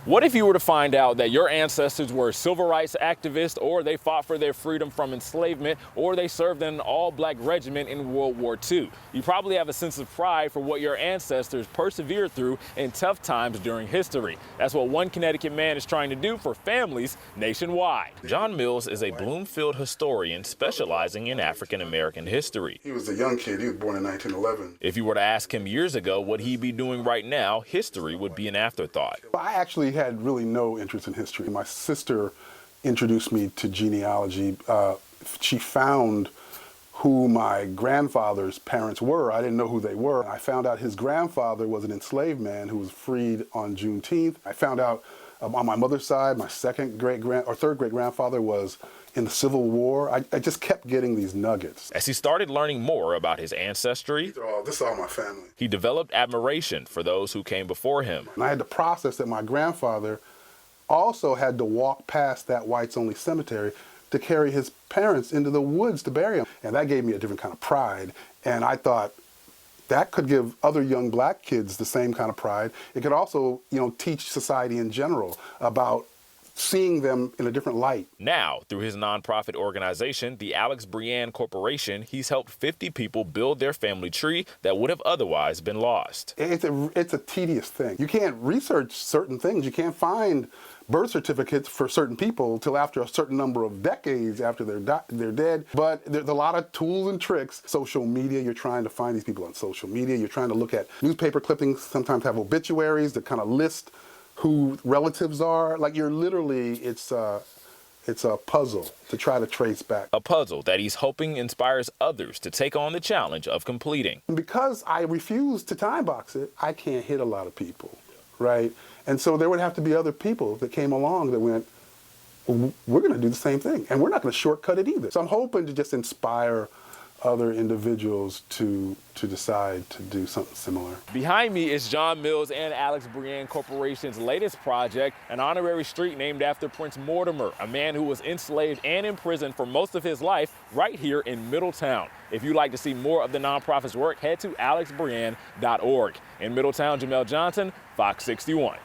What if you were to find out that your ancestors were civil rights activists, or they fought for their freedom from enslavement, or they served in an all-black regiment in World War II? You probably have a sense of pride for what your ancestors persevered through in tough times during history. That's what one Connecticut man is trying to do for families nationwide. John Mills is a Bloomfield historian specializing in African American history. He was a young kid. He was born in 1911. If you were to ask him years ago what he'd be doing right now, history would be an afterthought. I actually had really no interest in history. My sister introduced me to genealogy. She found who my grandfather's parents were. I didn't know who they were. I found out his grandfather was an enslaved man who was freed on Juneteenth. I found out on my mother's side, my third great grandfather was in the Civil War. I just kept getting these nuggets. As he started learning more about his ancestry, this is all my family. He developed admiration for those who came before him. And I had to process that my grandfather also had to walk past that whites-only cemetery to carry his parents into the woods to bury them. And that gave me a different kind of pride. And I thought that could give other young black kids the same kind of pride. It could also, teach society in general about seeing them in a different light. Now, through his nonprofit organization, the Alex Breanne Corporation, he's helped 50 people build their family tree that would have otherwise been lost. It's a tedious thing. You can't research certain things. You can't find birth certificates for certain people till after a certain number of decades after they're dead. But there's a lot of tools and tricks. Social media, you're trying to find these people on social media. You're trying to look at newspaper clippings, sometimes have obituaries that kind of list who relatives are. Like it's a puzzle to try to trace back. A puzzle that he's hoping inspires others to take on the challenge of completing. Because I refuse to time box it, I can't hit a lot of people, right? And so there would have to be other people that came along that went, well, we're going to do the same thing, and we're not going to shortcut it either. So I'm hoping to just inspire other individuals to decide to do something similar. Behind me is John Mills and Alex Breanne Corporation's latest project, an honorary street named after Prince Mortimer, a man who was enslaved and imprisoned for most of his life right here in Middletown. If you'd like to see more of the nonprofit's work, head to alexbreanne.org. In Middletown, Jamel Johnson, Fox 61.